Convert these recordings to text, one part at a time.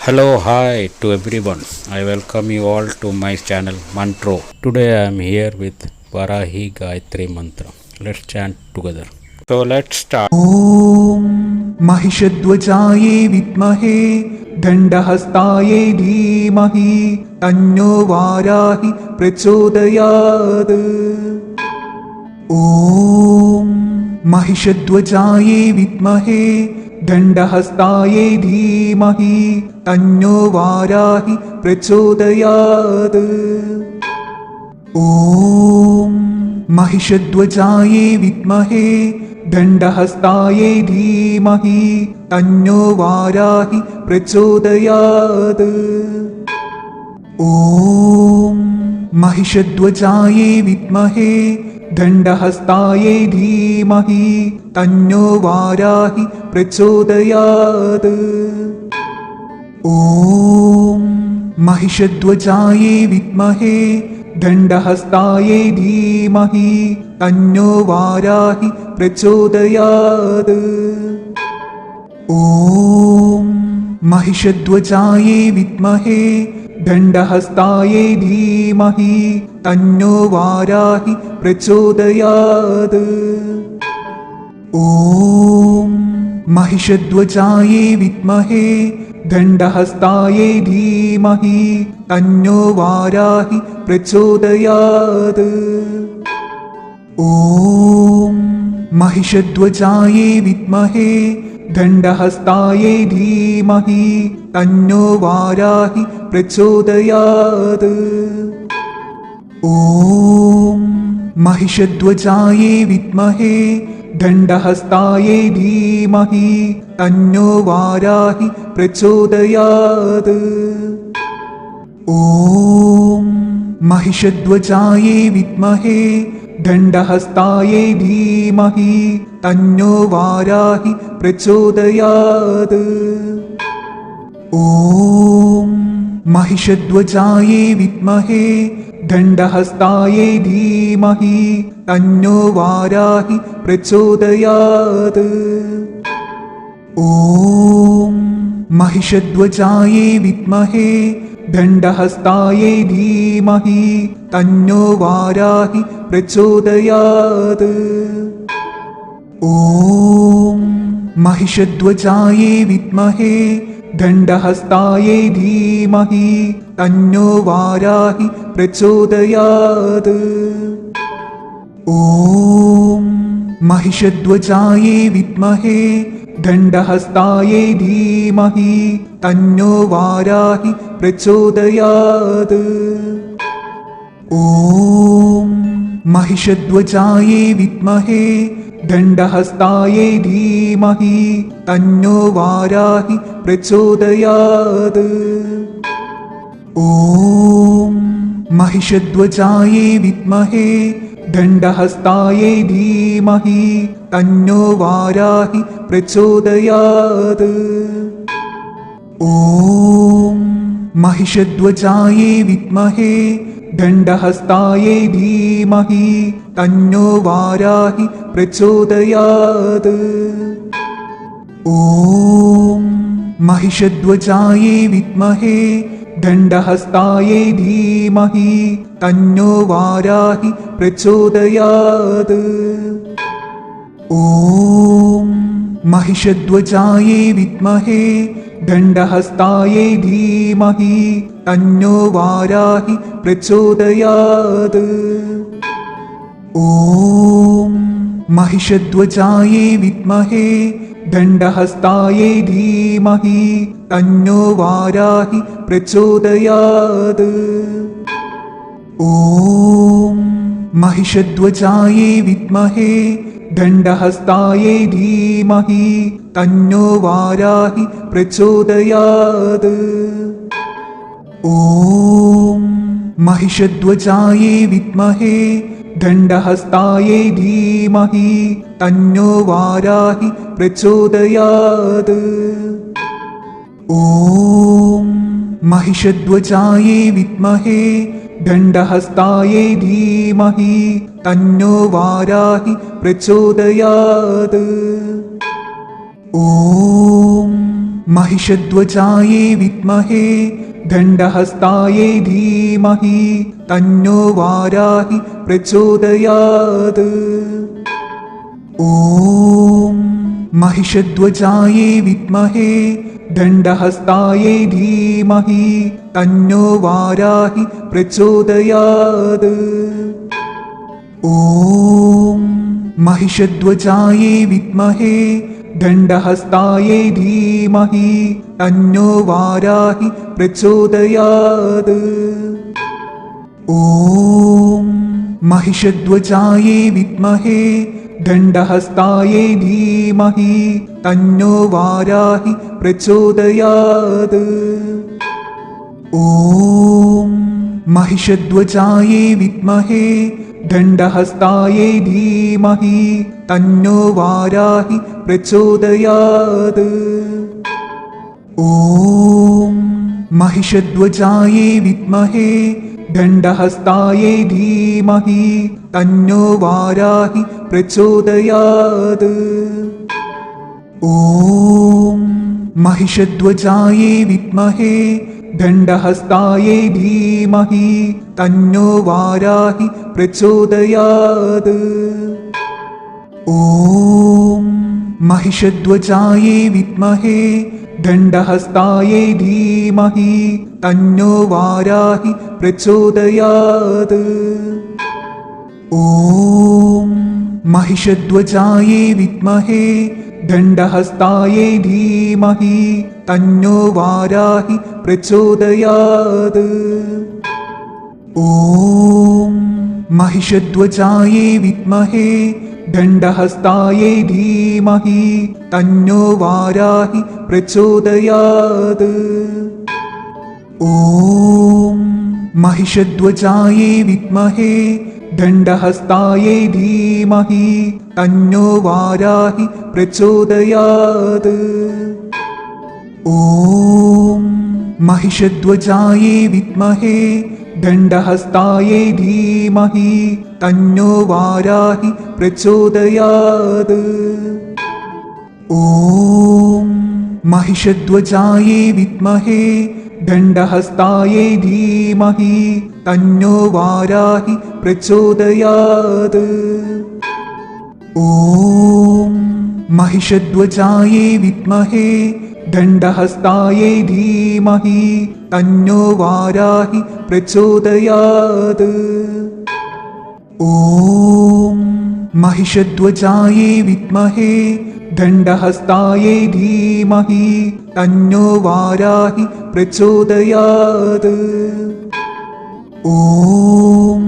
Hello, hi to everyone. I welcome you all to my channel Mantro. Today I am here with Varahi Gayatri Mantra. Let's chant together. So let's start. ॐ महिषध्वजाये विद्महे दण्डहस्ताये धीमहि तन्नो वाराहि प्रचोदयात्। ॐ महिषध्वजाये विद्महे दण्डहस्ताये धीमहि तन्नो वाराहि प्रचोदयात्। ॐ महिषध्वजाये विद्महे दण्डहस्ताये धीमहि तन्नो वाराहि प्रचोदयात्। ॐ महिषध्वजाये विद्महे दण्डहस्ताये धीमहि तन्नो वाराहि प्रचोदयात्। ॐ महिषध्वजाये विद्महे दण्डहस्ताये धीमहि तन्नो वाराहि प्रचोदयात्। ॐ महिषध्वजाये विद्महे दण्डहस्ताये धीमहि तन्नो वाराहि प्रचोदयात्। ॐ महिषध्वजाये विद्महे दण्डहस्ताये धीमहि तन्नो वाराहि प्रचोदयात्। ॐ महिषध्वजाये विद्महे दण्डहस्ताये धीमहि तन्नो वाराहि प्रचोदयात्। ॐ महिषध्वजाये विद्महे दण्डहस्ताये धीमहि तन्नो वाराहि प्रचोदयात्। ॐ महिषध्वजाये विद्महे दण्डहस्ताये धीमहि तन्नो वाराहि प्रचोदयात्। ॐ महिषध्वजाये विद्महे दण्डहस्ताये धीमहि तन्नो वाराहि प्रचोदयात्। ॐ महिषध्वजाये विद्महे दण्डहस्ताये धीमहि तन्नो वाराहि प्रचोदयात्। ॐ महिषध्वजाये विद्महे दण्डहस्ताये धीमहि तन्नो वाराहि प्रचोदयात्। ॐ महिषध्वजाये विद्महे दण्डहस्ताये धीमहि तन्नो वाराहि प्रचोदयात्। ॐ महिषध्वजाये विद्महे दण्डहस्ताये धीमहि तन्नो वाराहि प्रचोदयात्। ॐ महिषध्वजाये विद्महे दण्डहस्ताये धीमहि तन्नो वाराहि प्रचोदयात्। ॐ महिषध्वजाये विद्महे दण्डहस्ताये धीमहि तन्नो वाराहि प्रचोदयात्। ॐ महिषध्वजाये विद्महे दण्डहस्ताये धीमहि तन्नो वाराहि प्रचोदयात्। ॐ महिषध्वजाये विद्महे दण्डहस्ताये धीमहि तन्नो वाराहि प्रचोदयात्। ॐ महिषध्वजाये विद्महे दण्डहस्ताये धीमहि तन्नो वाराहि प्रचोदयात्। ॐ महिषध्वजाये विद्महे दण्डहस्ताये धीमहि तन्नो वाराहि प्रचोदयात्। ॐ महिषध्वजाये विद्महे दण्डहस्ताये धीमहि तन्नो वाराहि प्रचोदयात्। ॐ महिषध्वजाये विद्महे दण्डहस्ताये धीमहि तन्नो वाराहि प्रचोदयात्। ॐ महिषध्वजायै विद्महे दण्डहस्तायै धीमहि तन्नो वाराहि प्रचोदयात्। ॐ महिषध्वजायै विद्महे दण्डहस्तायै धीमहि तन्नो वाराहि प्रचोदयात्। ॐ महिषध्वजायै विद्महे दण्डहस्तायै धीमहि तन्नो वाराहि प्रचोदयात्। ॐ महिषध्वजायै विद्महे दण्डहस्तायै धीमहि तन्नो वाराहि प्रचोदयात्। ॐ महिषध्वजायै विद्महे दण्डहस्तायै धीमहि तन्नो वाराहि प्रचोदयात्। ॐ महिषध्वजायै विद्महे दण्डहस्तायै धीमहि तन्नो वाराहि प्रचोदयात्। ॐ महिषध्वजायै विद्महे दण्डहस्तायै धीमहि तन्नो वाराहि प्रचोदयात्। ॐ महिषध्वजायै विद्महे दण्डहस्तायै धीमहि तन्नो वाराहि प्रचोदयात्। ॐ महिषध्वजायै विद्महे दण्डहस्तायै धीमहि तन्नो वाराहि प्रचोदयात्। ॐ महिषध्वजायै विद्महे दण्डहस्तायै धीमहि तन्नो वाराहि प्रचोदयात्। ॐ महिषध्वजायै विद्महे दण्डहस्तायै धीमहि तन्नो वाराहि प्रचोदयात्। ॐ महिषध्वजायै विद्महे दण्डहस्तायै धीमहि तन्नो वाराहि प्रचोदयात्। ॐ महिषध्वजायै विद्महे दण्डहस्तायै धीमहि तन्नो वाराहि प्रचोदयात्। ॐ महिषध्वजायै विद्महे दण्डहस्तायै धीमहि तन्नो वाराहि प्रचोदयात्। ॐ महिषध्वजायै विद्महे दण्डहस्तायै धीमहि तन्नो वाराहि प्रचोदयात्। ॐ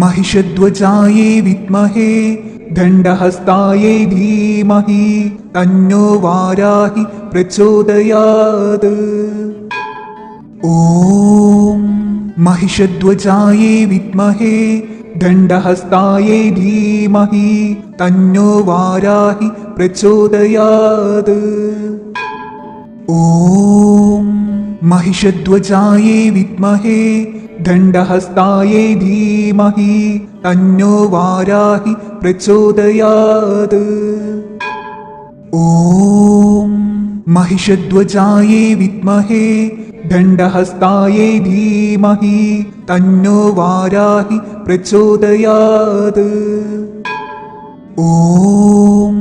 महिषध्वजायै विद्महे दण्डहस्तायै धीमहि तन्नो वाराहि प्रचोदयात्। ॐ महिषध्वजायै विद्महे दण्डहस्तायै धीमहि तन्नो वाराहि प्रचोदयात्। ॐ महिषध्वजायै विद्महे दण्डहस्तायै धीमहि तन्नो वाराहि प्रचोदयात्। ॐ महिषध्वजायै विद्महे दण्डहस्तायै धीमहि तन्नो वाराहि प्रचोदयात्। ॐ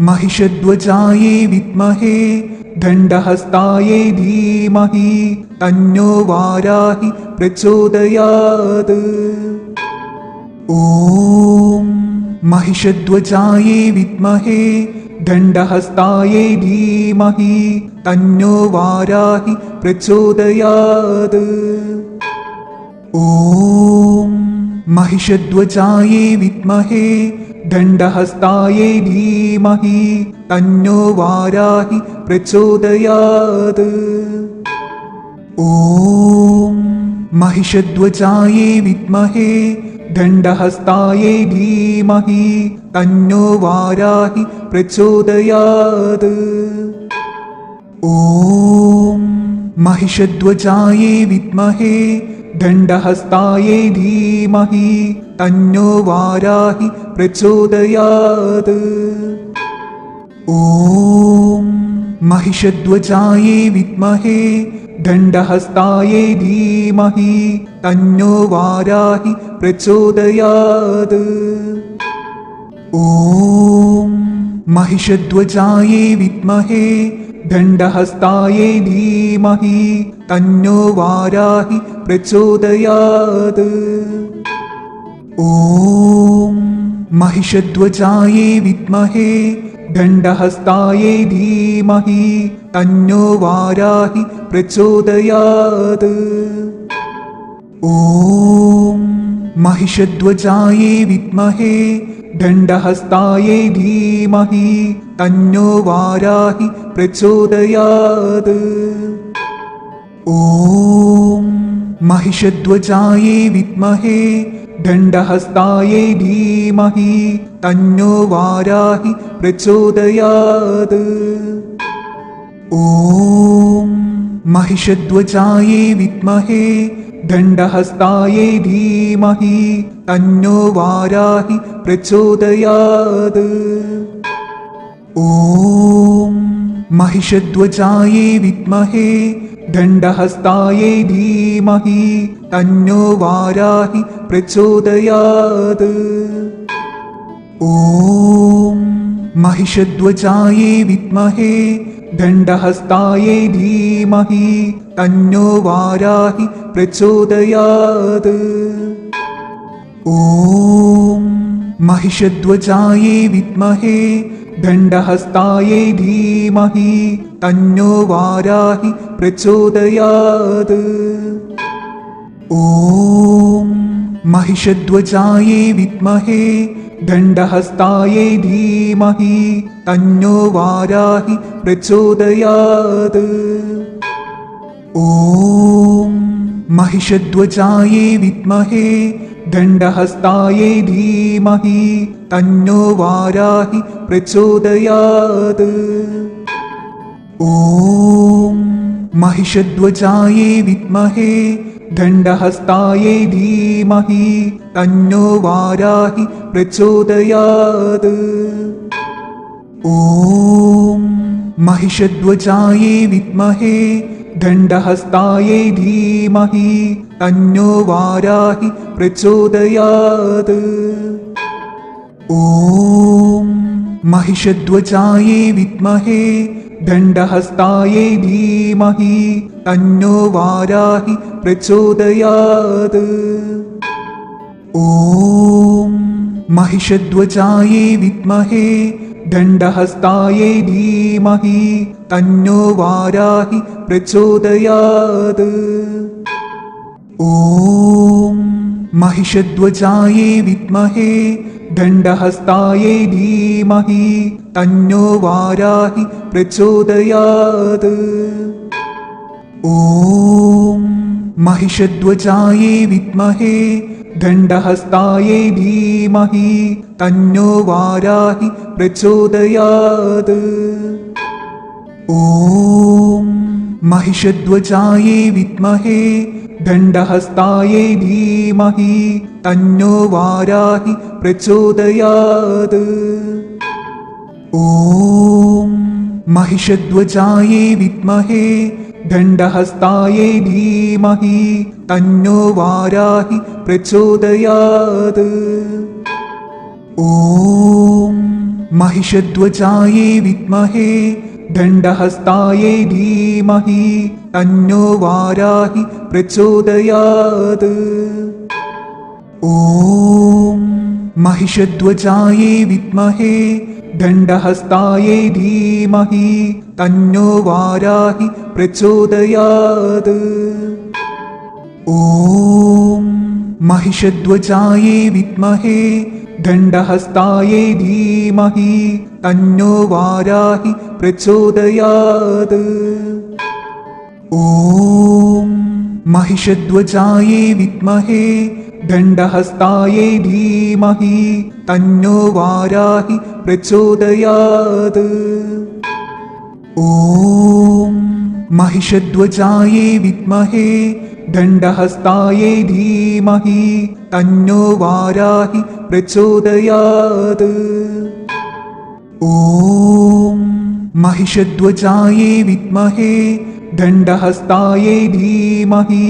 महिषध्वजायै विद्महे दण्डहस्तायै धीमहि तन्नो वाराहि प्रचोदयात्। ॐ महिषध्वजायै विद्महे दण्डहस्तायै धीमहि तन्नो वाराहि प्रचोदयात्। ॐ महिषध्वजायै विद्महे दण्डहस्तायै धीमहि तन्नो वाराहि प्रचोदयात्। ॐ महिषध्वजायै विद्महे दण्डहस्तायै धीमहि तन्नो वाराहि प्रचोदयात्। ॐ महिषध्वजायै विद्महे दण्डहस्तायै धीमहि तन्नो वाराहि प्रचोदयात्। ॐ महिषध्वजायै विद्महे दण्डहस्तायै धीमहि तन्नो वाराहि प्रचोदयात्। ॐ महिषध्वजायै विद्महे दण्डहस्तायै धीमहि तन्नो वाराहि प्रचोदयात्। ॐ महिषध्वजायै विद्महे दण्डहस्तायै धीमहि तन्नो वाराहि प्रचोदयात्। ॐ महिषध्वजायै विद्महे दण्डहस्तायै धीमहि तन्नो वाराहि प्रचोदयात्। ॐ महिषध्वजायै विद्महे दण्डहस्तायै धीमहि तन्नो वाराहि प्रचोदयात्। ॐ महिषध्वजायै विद्महे दण्डहस्तायै धीमहि तन्नो वाराहि प्रचोदयात्। ॐ महिषध्वजायै विद्महे दण्डहस्तायै धीमहि तन्नो वाराहि प्रचोदयात्। ॐ महिषध्वजायै विद्महे दण्डहस्तायै धीमहि तन्नो वाराहि प्रचोदयात्। ॐ महिषध्वजायै विद्महे दण्डहस्तायै धीमहि तन्नो वाराहि प्रचोदयात्। ॐ महिषध्वजायै विद्महे दण्डहस्तायै धीमहि तन्नो वाराहि प्रचोदयात्। ॐ महिषध्वजायै विद्महे दण्डहस्तायै धीमहि तन्नो वाराहि प्रचोदयात्। ॐ महिषध्वजायै विद्महे दण्डहस्तायै धीमहि तन्नो वाराहि प्रचोदयात्। ॐ महिषध्वजायै विद्महे दण्डहस्तायै धीमहि तन्नो वाराहि प्रचोदयात्। ॐ महिषध्वजायै विद्महे दण्डहस्तायै धीमहि तन्नो वाराहि प्रचोदयात्। ॐ महिषध्वजायै विद्महे दण्डहस्तायै धीमहि तन्नो वाराहि प्रचोदयात्। ॐ महिषध्वजायै विद्महे दण्डहस्तायै धीमहि तन्नो वाराहि प्रचोदयात्। ॐ महिषध्वजायै विद्महे दण्डहस्तायै धीमहि तन्नो वाराहि प्रचोदयात्। ॐ महिषध्वजायै विद्महे दण्डहस्तायै धीमहि तन्नो वाराहि प्रचोदयात्। ॐ महिषध्वजायै विद्महे दण्डहस्तायै धीमहि तन्नो वाराहि प्रचोदयात्। ॐ महिषध्वजायै विद्महे दण्डहस्तायै धीमहि तन्नो वाराहि प्रचोदयात्। ॐ महिषध्वजायै विद्महे दण्डहस्तायै धीमहि तन्नो वाराहि प्रचोदयात्। ॐ महिषध्वजायै विद्महे दण्डहस्तायै धीमहि तन्नो वाराहि प्रचोदयात्। ॐ महिषध्वजायै विद्महे दण्डहस्तायै धीमहि तन्नो वाराहि प्रचोदयात्। ॐ महिषध्वजायै विद्महे दण्डहस्तायै धीमहि तन्नो वाराहि प्रचोदयात्। ॐ महिषध्वजायै विद्महे दण्डहस्तायै धीमहि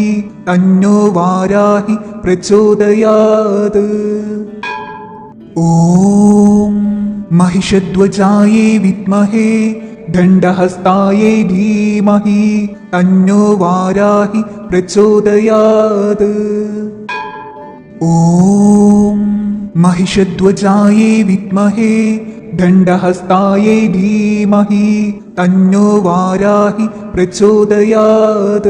तन्नो वाराहि प्रचोदयात्। ॐ महिषध्वजायै विद्महे दण्डहस्तायै धीमहि तन्नो वाराहि प्रचोदयात्। ॐ महिषध्वजायै विद्महे दण्डहस्तायै धीमहि तन्नो वाराहि प्रचोदयात्।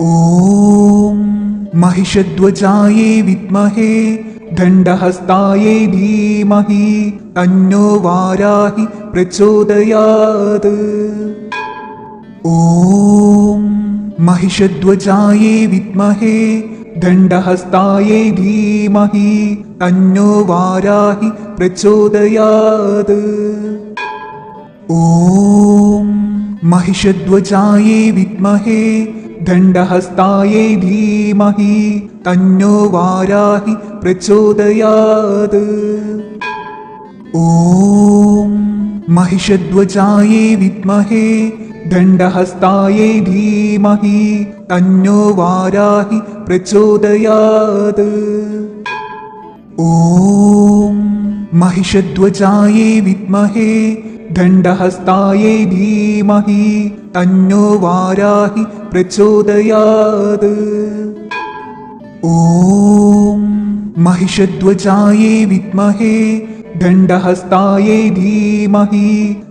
ॐ महिषध्वजायै विद्महे दण्डहस्तायै धीमहि तन्नो वाराहि प्रचोदयात्। ॐ महिषध्वजायै विद्महे दण्डहस्तायै धीमहि तन्नो वाराहि प्रचोदयात्। ॐ महिषध्वजायै विद्महे दण्डहस्तायै धीमहि तन्नो वाराहि प्रचोदयात्। ॐ महिषध्वजायै विद्महे दण्डहस्तायै धीमहि तन्नो वाराहि प्रचोदयात्। ॐ महिषध्वजायै विद्महे दण्डहस्तायै धीमहि तन्नो वाराहि प्रचोदयात्। ॐ महिषध्वजायै विद्महे दण्डहस्तायै धीमहि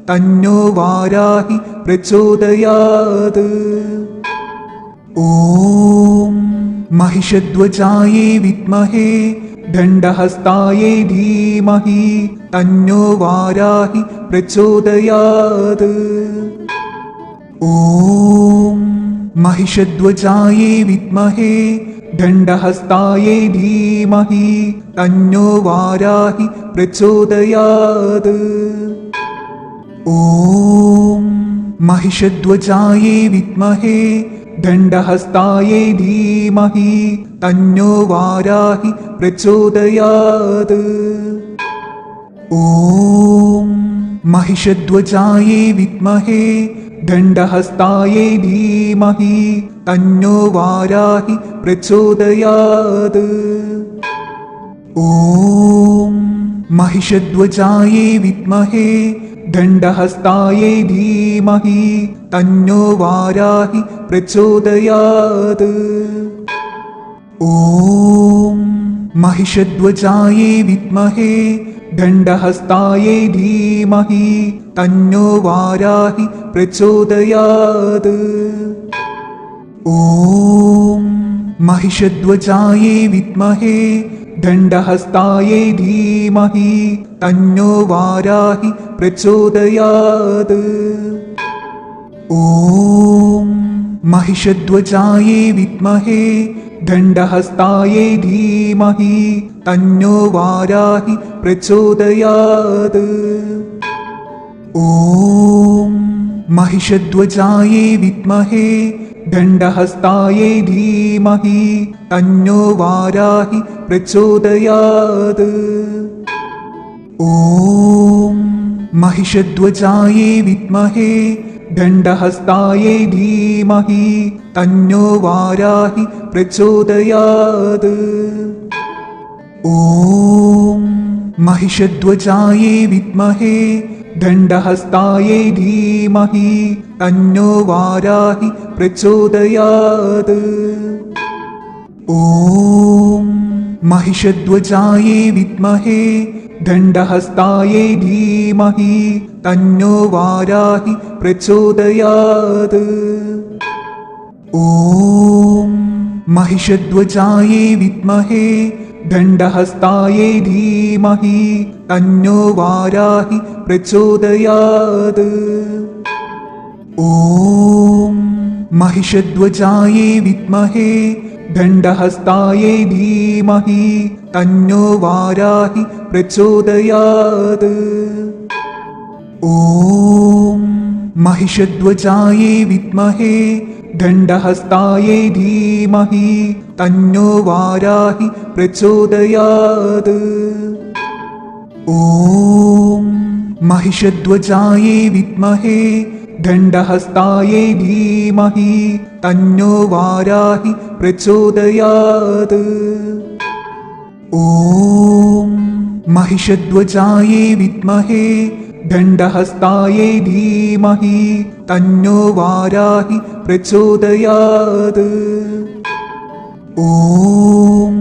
तन्नो वाराहि प्रचोदयात्। ॐ महिषध्वजायै विद्महे दण्डहस्तायै धीमहि तन्नो वाराहि प्रचोदयात्। ॐ महिषध्वजायै विद्महे दण्डहस्तायै धीमहि तन्नो वाराहि प्रचोदयात्। ॐ महिषध्वजायै विद्महे दण्डहस्तायै धीमहि तन्नो वाराहि प्रचोदयात्। ॐ महिषध्वजायै विद्महे दण्डहस्तायै धीमहि तन्नो वाराहि प्रचोदयात्। ॐ महिषध्वजायै विद्महे दण्डहस्तायै धीमहि तन्नो वाराहि प्रचोदयात्। ॐ महिषध्वजायै विद्महे दण्डहस्तायै धीमहि तन्नो वाराहि प्रचोदयात्। ॐ महिषध्वजायै विद्महे दण्डहस्तायै धीमहि तन्नो वाराहि प्रचोदयात्। ॐ महिषध्वजायै विद्महे दण्डहस्तायै धीमहि तन्नो वाराहि प्रचोदयात्। ॐ महिषध्वजायै विद्महे दण्डहस्तायै धीमहि तन्नो वाराहि प्रचोदयात्। ॐ महिषध्वजायै विद्महे दण्डहस्तायै धीमहि तन्नो वाराहि प्रचोदयात्। ॐ महिषध्वजायै विद्महे दण्डहस्तायै धीमहि तन्नो वाराहि प्रचोदयात्। ॐ महिषध्वजायै विद्महे दण्डहस्तायै धीमहि तन्नो वाराहि प्रचोदयात्। ॐ महिषध्वजायै विद्महे दण्डहस्तायै धीमहि तन्नो वाराहि प्रचोदयात्। ॐ महिषध्वजायै विद्महे दण्डहस्तायै धीमहि तन्नो वाराहि प्रचोदयात्। ॐ महिषध्वजायै विद्महे दण्डहस्तायै धीमहि तन्नो वाराहि प्रचोदयात्। ॐ महिषध्वजायै विद्महे दण्डहस्तायै धीमहि तन्नो वाराहि प्रचोदयात्। ॐ महिषध्वजायै विद्महे दण्डहस्तायै धीमहि तन्नो वाराहि प्रचोदयात्। ॐ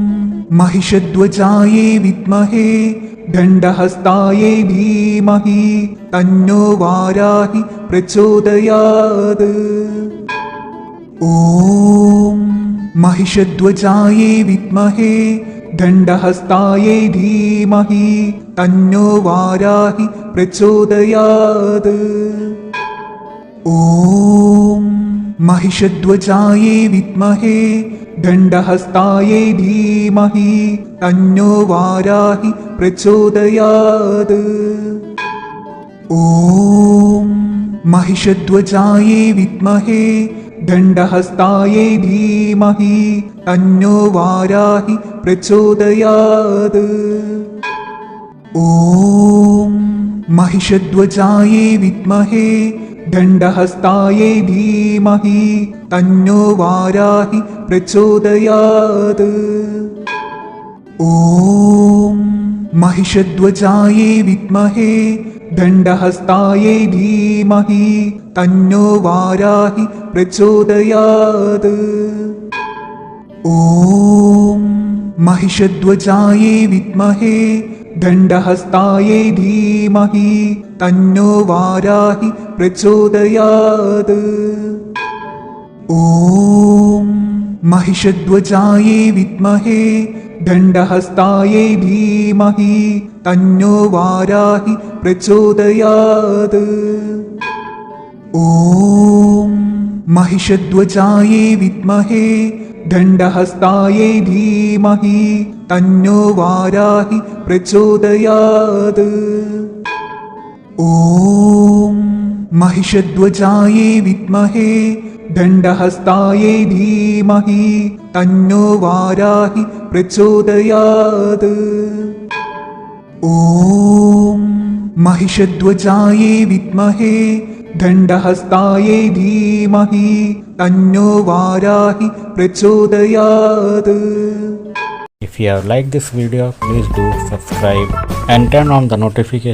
महिषध्वजायै विद्महे दण्डहस्तायै धीमहि तन्नो वाराहि प्रचोदयात्। ॐ महिषध्वजायै विद्महे दण्डहस्तायै धीमहि तन्नो वाराहि प्रचोदयात्। ॐ महिषध्वजायै विद्महे दण्डहस्तायै धीमहि तन्नो वाराहि प्रचोदयात्। ॐ महिषध्वजायै विद्महे दण्डहस्तायै धीमहि तन्नो वाराहि प्रचोदयात्। ॐ महिषध्वजायै विद्महे दण्डहस्तायै धीमहि तन्नो वाराहि प्रचोदयात्। ॐ महिषध्वजायै विद्महे दण्डहस्तायै धीमहि तन्नो वाराहि प्रचोदयात्। ॐ महिषध्वजायै विद्महे दण्डहस्तायै धीमहि तन्नो वाराहि प्रचोदयात्। ॐ महिषध्वजायै विद्महे दण्डहस्तायै धीमहि तन्नो वाराहि प्रचोदयात्। ॐ महिषध्वजायै विद्महे दण्डहस्तायै धीमहि तन्नो वाराहि प्रचोदयात्। ॐ महिषध्वजायै विद्महे दण्डहस्तायै धीमहि तन्नो वाराहि प्रचोदयात्। ॐ महिषध्वजायै विद्महे दण्डहस्तायै धीमहि तन्नो वाराहि प्रचोदयात्। If you have liked this video, please do subscribe and turn on the notification